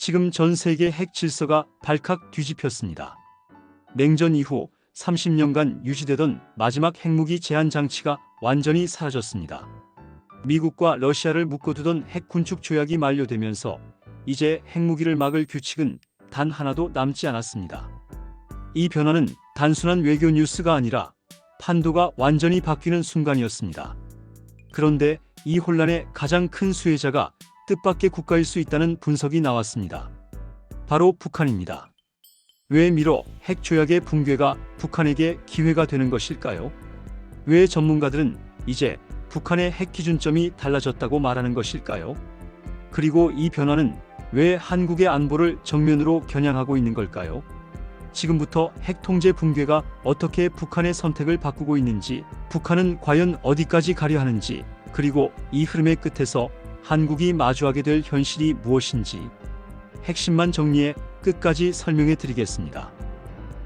지금 전 세계 핵 질서가 발칵 뒤집혔습니다. 냉전 이후 30년간 유지되던 마지막 핵무기 제한 장치가 완전히 사라졌습니다. 미국과 러시아를 묶어두던 핵 군축 조약이 만료되면서 이제 핵무기를 막을 규칙은 단 하나도 남지 않았습니다. 이 변화는 단순한 외교 뉴스가 아니라 판도가 완전히 바뀌는 순간이었습니다. 그런데 이 혼란의 가장 큰 수혜자가 뜻밖의 국가일 수 있다는 분석이 나왔습니다. 바로 북한입니다. 왜 미러 핵 조약의 붕괴가 북한에게 기회가 되는 것일까요? 왜 전문가들은 이제 북한의 핵 기준점이 달라졌다고 말하는 것일까요? 그리고 이 변화는 왜 한국의 안보를 정면으로 겨냥하고 있는 걸까요? 지금부터 핵 통제 붕괴가 어떻게 북한의 선택을 바꾸고 있는지, 북한은 과연 어디까지 가려 하는지, 그리고 이 흐름의 끝에서 한국이 마주하게 될 현실이 무엇인지 핵심만 정리해 끝까지 설명해 드리겠습니다.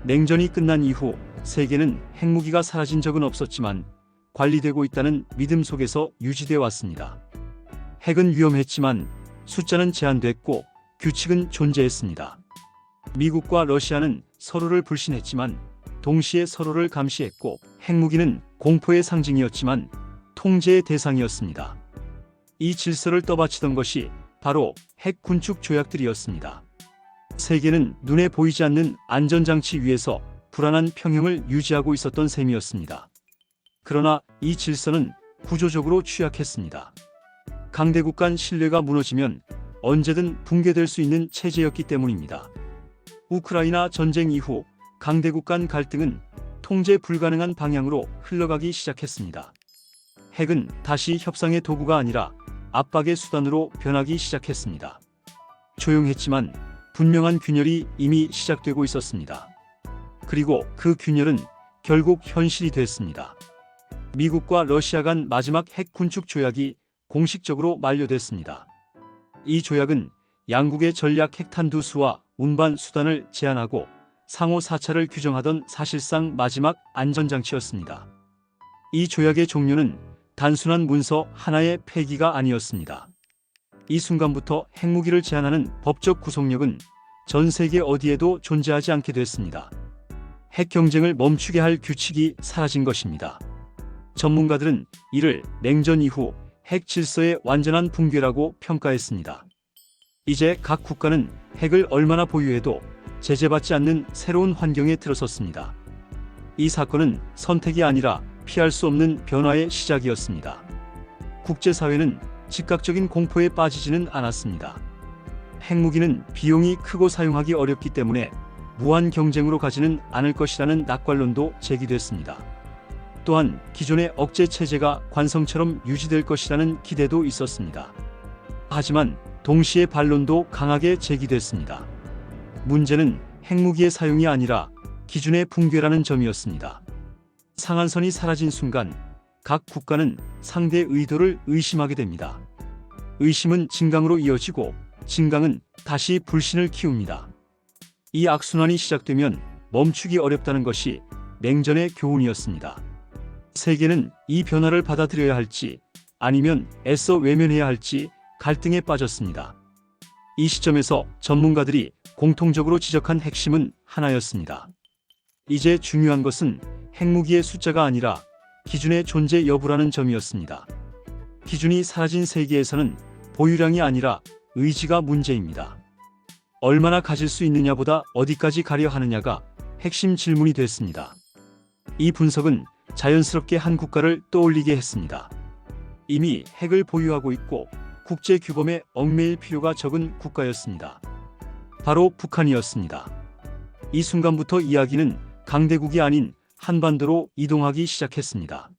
냉전이 끝난 이후 세계는 핵무기가 사라진 적은 없었지만 관리되고 있다는 믿음 속에서 유지되어 왔습니다. 핵은 위험했지만 숫자는 제한됐고 규칙은 존재했습니다. 미국과 러시아는 서로를 불신했지만 동시에 서로를 감시했고, 핵무기는 공포의 상징이었지만 통제의 대상이었습니다. 이 질서를 떠받치던 것이 바로 핵 군축 조약들이었습니다. 세계는 눈에 보이지 않는 안전장치 위에서 불안한 평형을 유지하고 있었던 셈이었습니다. 그러나 이 질서는 구조적으로 취약했습니다. 강대국 간 신뢰가 무너지면 언제든 붕괴될 수 있는 체제였기 때문입니다. 우크라이나 전쟁 이후 강대국 간 갈등은 통제 불가능한 방향으로 흘러가기 시작했습니다. 핵은 다시 협상의 도구가 아니라 압박의 수단으로 변하기 시작했습니다. 조용했지만 분명한 균열이 이미 시작되고 있었습니다. 그리고 그 균열은 결국 현실이 됐습니다. 미국과 러시아 간 마지막 핵 군축 조약이 공식적으로 만료됐습니다. 이 조약은 양국의 전략 핵탄 두수와 운반 수단을 제한하고 상호 사찰을 규정하던 사실상 마지막 안전장치였습니다. 이 조약의 종료는 단순한 문서 하나의 폐기가 아니었습니다. 이 순간부터 핵무기를 제한하는 법적 구속력은 전 세계 어디에도 존재하지 않게 됐습니다. 핵 경쟁을 멈추게 할 규칙이 사라진 것입니다. 전문가들은 이를 냉전 이후 핵 질서의 완전한 붕괴라고 평가했습니다. 이제 각 국가는 핵을 얼마나 보유해도 제재받지 않는 새로운 환경에 들어섰습니다. 이 사건은 선택이 아니라 피할 수 없는 변화의 시작이었습니다. 국제사회는 즉각적인 공포에 빠지지는 않았습니다. 핵무기는 비용이 크고 사용하기 어렵기 때문에 무한 경쟁으로 가지는 않을 것이라는 낙관론도 제기됐습니다. 또한 기존의 억제 체제가 관성처럼 유지될 것이라는 기대도 있었습니다. 하지만 동시에 반론도 강하게 제기됐습니다. 문제는 핵무기의 사용이 아니라 기준의 붕괴라는 점이었습니다. 상한선이 사라진 순간 각 국가는 상대의 의도를 의심하게 됩니다. 의심은 진강으로 이어지고 진강은 다시 불신을 키웁니다. 이 악순환이 시작되면 멈추기 어렵다는 것이 냉전의 교훈이었습니다. 세계는 이 변화를 받아들여야 할지 아니면 애써 외면해야 할지 갈등에 빠졌습니다. 이 시점에서 전문가들이 공통적으로 지적한 핵심은 하나였습니다. 이제 중요한 것은 핵무기의 숫자가 아니라 기준의 존재 여부라는 점이었습니다. 기준이 사라진 세계에서는 보유량이 아니라 의지가 문제입니다. 얼마나 가질 수 있느냐보다 어디까지 가려 하느냐가 핵심 질문이 됐습니다. 이 분석은 자연스럽게 한 국가를 떠올리게 했습니다. 이미 핵을 보유하고 있고 국제 규범에 얽매일 필요가 적은 국가였습니다. 바로 북한이었습니다. 이 순간부터 이야기는 강대국이 아닌 한반도로 이동하기 시작했습니다.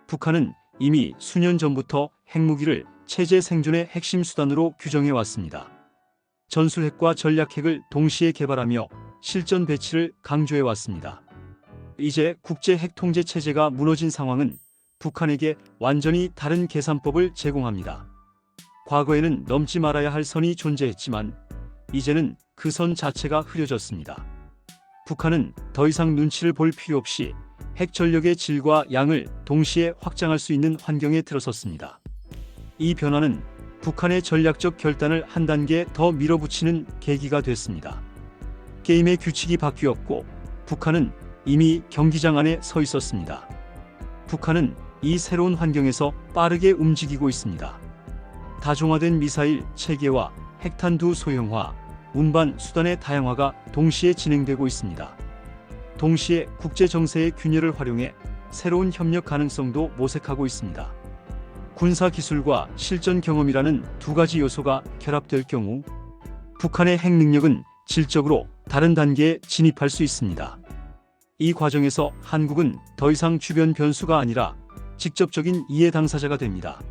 북한은 이미 수년 전부터 핵무기를 체제 생존의 핵심 수단으로 규정해 왔습니다. 전술핵과 전략핵을 동시에 개발하며 실전 배치를 강조해 왔습니다. 이제 국제 핵 통제 체제가 무너진 상황은 북한에게 완전히 다른 계산법을 제공합니다. 과거에는 넘지 말아야 할 선이 존재했지만 이제는 그 선 자체가 흐려졌습니다. 북한은 더 이상 눈치를 볼 필요 없이 핵 전력의 질과 양을 동시에 확장할 수 있는 환경에 들어섰습니다. 이 변화는 북한의 전략적 결단을 한 단계 더 밀어붙이는 계기가 됐습니다. 게임의 규칙이 바뀌었고 북한은 이미 경기장 안에 서 있었습니다. 북한은 이 새로운 환경에서 빠르게 움직이고 있습니다. 다종화된 미사일 체계와 핵탄두 소형화, 운반 수단의 다양화가 동시에 진행되고 있습니다. 동시에 국제 정세의 균열을 활용해 새로운 협력 가능성도 모색하고 있습니다. 군사 기술과 실전 경험이라는 두 가지 요소가 결합될 경우 북한의 핵 능력은 질적으로 다른 단계에 진입할 수 있습니다. 이 과정에서 한국은 더 이상 주변 변수가 아니라 직접적인 이해 당사자가 됩니다.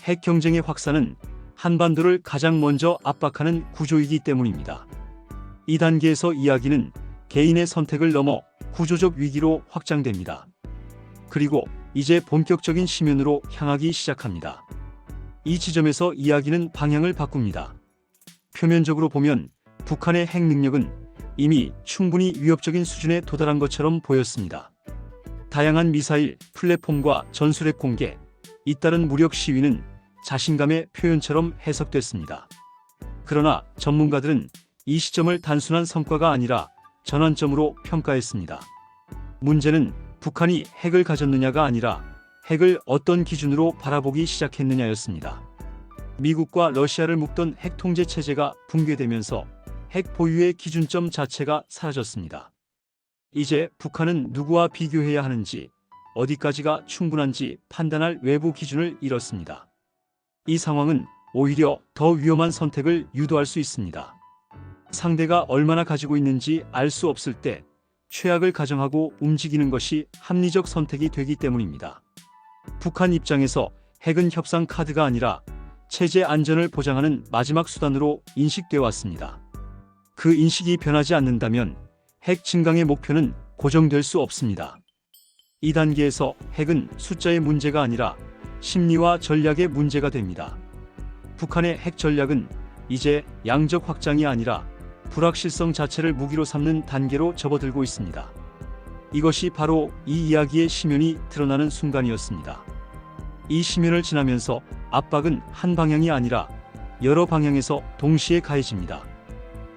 핵 경쟁의 확산은 한반도를 가장 먼저 압박하는 구조이기 때문입니다. 이 단계에서 이야기는 개인의 선택을 넘어 구조적 위기로 확장됩니다. 그리고 이제 본격적인 심연으로 향하기 시작합니다. 이 지점에서 이야기는 방향을 바꿉니다. 표면적으로 보면 북한의 핵 능력은 이미 충분히 위협적인 수준에 도달한 것처럼 보였습니다. 다양한 미사일, 플랫폼과 전술핵 공개, 잇따른 무력 시위는 자신감의 표현처럼 해석됐습니다. 그러나 전문가들은 이 시점을 단순한 성과가 아니라 전환점으로 평가했습니다. 문제는 북한이 핵을 가졌느냐가 아니라 핵을 어떤 기준으로 바라보기 시작했느냐였습니다. 미국과 러시아를 묶던 핵 통제 체제가 붕괴되면서 핵 보유의 기준점 자체가 사라졌습니다. 이제 북한은 누구와 비교해야 하는지, 어디까지가 충분한지 판단할 외부 기준을 잃었습니다. 이 상황은 오히려 더 위험한 선택을 유도할 수 있습니다. 상대가 얼마나 가지고 있는지 알 수 없을 때 최악을 가정하고 움직이는 것이 합리적 선택이 되기 때문입니다. 북한 입장에서 핵은 협상 카드가 아니라 체제 안전을 보장하는 마지막 수단으로 인식되어 왔습니다. 그 인식이 변하지 않는다면 핵 증강의 목표는 고정될 수 없습니다. 이 단계에서 핵은 숫자의 문제가 아니라 심리와 전략의 문제가 됩니다. 북한의 핵 전략은 이제 양적 확장이 아니라 불확실성 자체를 무기로 삼는 단계로 접어들고 있습니다. 이것이 바로 이 이야기의 심연이 드러나는 순간이었습니다. 이 심연을 지나면서 압박은 한 방향이 아니라 여러 방향에서 동시에 가해집니다.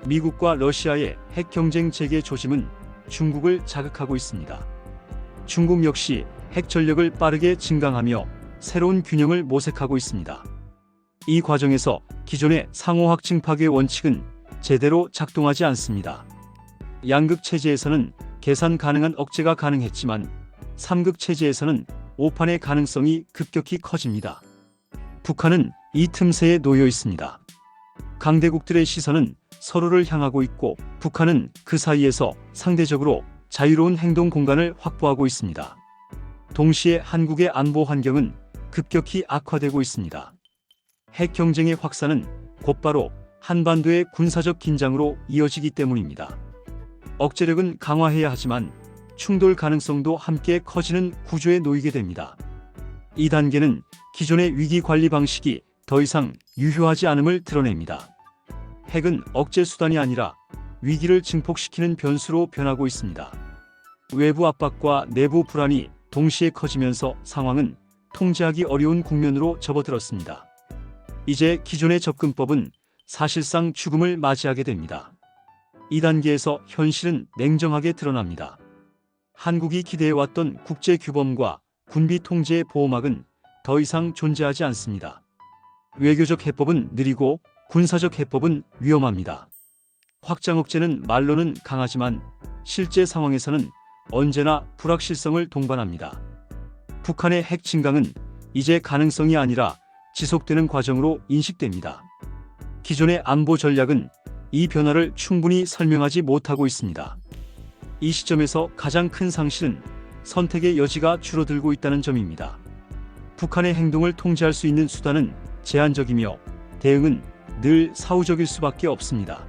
미국과 러시아의 핵 경쟁 재개 조짐은 중국을 자극하고 있습니다. 중국 역시 핵 전력을 빠르게 증강하며 새로운 균형을 모색하고 있습니다. 이 과정에서 기존의 상호 확증 파괴 원칙은 제대로 작동하지 않습니다. 양극 체제에서는 계산 가능한 억제가 가능했지만 삼극 체제에서는 오판의 가능성이 급격히 커집니다. 북한은 이 틈새에 놓여 있습니다. 강대국들의 시선은 서로를 향하고 있고 북한은 그 사이에서 상대적으로 자유로운 행동 공간을 확보하고 있습니다. 동시에 한국의 안보 환경은 급격히 악화되고 있습니다. 핵 경쟁의 확산은 곧바로 한반도의 군사적 긴장으로 이어지기 때문입니다. 억제력은 강화해야 하지만 충돌 가능성도 함께 커지는 구조에 놓이게 됩니다. 이 단계는 기존의 위기 관리 방식이 더 이상 유효하지 않음을 드러냅니다. 핵은 억제 수단이 아니라 위기를 증폭시키는 변수로 변하고 있습니다. 외부 압박과 내부 불안이 동시에 커지면서 상황은 통제하기 어려운 국면으로 접어들었습니다. 이제 기존의 접근법은 사실상 죽음을 맞이하게 됩니다. 이 단계에서 현실은 냉정하게 드러납니다. 한국이 기대해왔던 국제 규범과 군비 통제의 보호막은 더 이상 존재하지 않습니다. 외교적 해법은 느리고 군사적 해법은 위험합니다. 확장 억제는 말로는 강하지만 실제 상황에서는 언제나 불확실성을 동반합니다. 북한의 핵 증강은 이제 가능성이 아니라 지속되는 과정으로 인식됩니다. 기존의 안보 전략은 이 변화를 충분히 설명하지 못하고 있습니다. 이 시점에서 가장 큰 상실은 선택의 여지가 줄어들고 있다는 점입니다. 북한의 행동을 통제할 수 있는 수단은 제한적이며 대응은 늘 사후적일 수밖에 없습니다.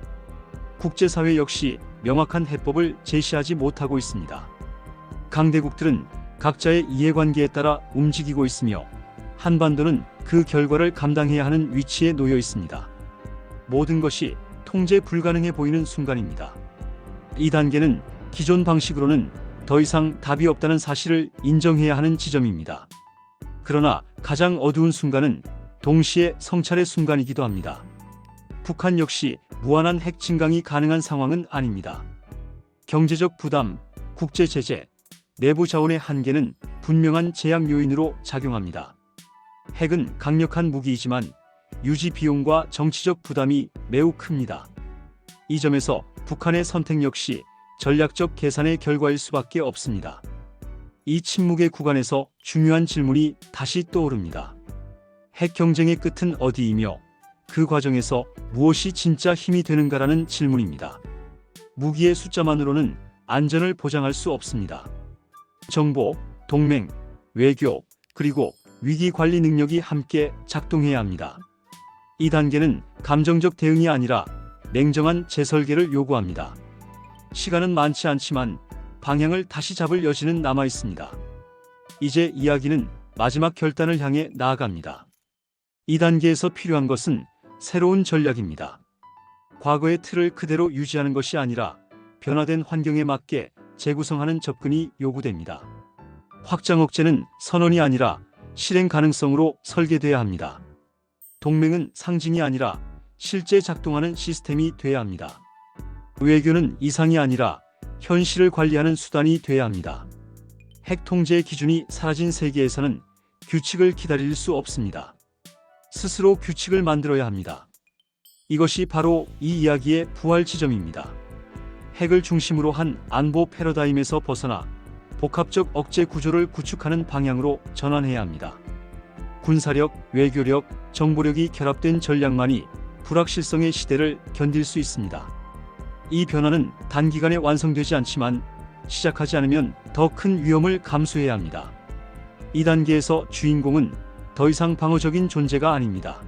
국제사회 역시 명확한 해법을 제시하지 못하고 있습니다. 강대국들은 각자의 이해관계에 따라 움직이고 있으며 한반도는 그 결과를 감당해야 하는 위치에 놓여 있습니다. 모든 것이 통제 불가능해 보이는 순간입니다. 이 단계는 기존 방식으로는 더 이상 답이 없다는 사실을 인정해야 하는 지점입니다. 그러나 가장 어두운 순간은 동시에 성찰의 순간이기도 합니다. 북한 역시 무한한 핵 증강이 가능한 상황은 아닙니다. 경제적 부담, 국제 제재, 내부 자원의 한계는 분명한 제약 요인으로 작용합니다. 핵은 강력한 무기이지만 유지 비용과 정치적 부담이 매우 큽니다. 이 점에서 북한의 선택 역시 전략적 계산의 결과일 수밖에 없습니다. 이 침묵의 구간에서 중요한 질문이 다시 떠오릅니다. 핵 경쟁의 끝은 어디이며 그 과정에서 무엇이 진짜 힘이 되는가라는 질문입니다. 무기의 숫자만으로는 안전을 보장할 수 없습니다. 정보, 동맹, 외교, 그리고 위기 관리 능력이 함께 작동해야 합니다. 이 단계는 감정적 대응이 아니라 냉정한 재설계를 요구합니다. 시간은 많지 않지만 방향을 다시 잡을 여지는 남아 있습니다. 이제 이야기는 마지막 결단을 향해 나아갑니다. 이 단계에서 필요한 것은 새로운 전략입니다. 과거의 틀을 그대로 유지하는 것이 아니라 변화된 환경에 맞게 재구성하는 접근이 요구됩니다. 확장 억제는 선언이 아니라 실행 가능성으로 설계돼야 합니다. 동맹은 상징이 아니라 실제 작동하는 시스템이 돼야 합니다. 외교는 이상이 아니라 현실을 관리하는 수단이 돼야 합니다. 핵 통제의 기준이 사라진 세계에서는 규칙을 기다릴 수 없습니다. 스스로 규칙을 만들어야 합니다. 이것이 바로 이 이야기의 부활 지점입니다. 핵을 중심으로 한 안보 패러다임에서 벗어나 복합적 억제 구조를 구축하는 방향으로 전환해야 합니다. 군사력, 외교력, 정보력이 결합된 전략만이 불확실성의 시대를 견딜 수 있습니다. 이 변화는 단기간에 완성되지 않지만 시작하지 않으면 더 큰 위험을 감수해야 합니다. 이 단계에서 주인공은 더 이상 방어적인 존재가 아닙니다.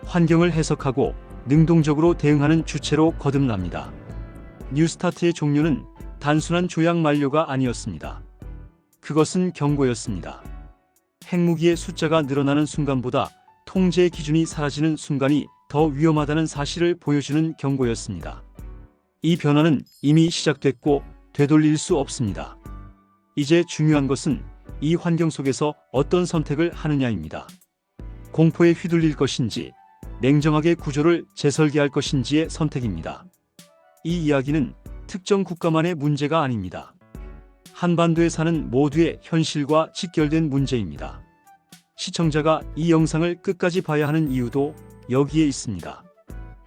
환경을 해석하고 능동적으로 대응하는 주체로 거듭납니다. 뉴스타트의 종료는 단순한 조약 만료가 아니었습니다. 그것은 경고였습니다. 핵무기의 숫자가 늘어나는 순간보다 통제의 기준이 사라지는 순간이 더 위험하다는 사실을 보여주는 경고였습니다. 이 변화는 이미 시작됐고 되돌릴 수 없습니다. 이제 중요한 것은 이 환경 속에서 어떤 선택을 하느냐입니다. 공포에 휘둘릴 것인지, 냉정하게 구조를 재설계할 것인지의 선택입니다. 이 이야기는 특정 국가만의 문제가 아닙니다. 한반도에 사는 모두의 현실과 직결된 문제입니다. 시청자가 이 영상을 끝까지 봐야 하는 이유도 여기에 있습니다.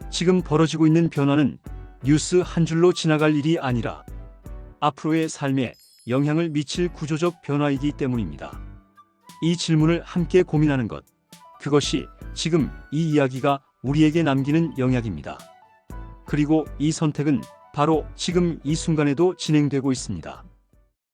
지금 벌어지고 있는 변화는 뉴스 한 줄로 지나갈 일이 아니라 앞으로의 삶에 영향을 미칠 구조적 변화이기 때문입니다. 이 질문을 함께 고민하는 것, 그것이 지금 이 이야기가 우리에게 남기는 영향입니다. 그리고 이 선택은 바로 지금 이 순간에도 진행되고 있습니다.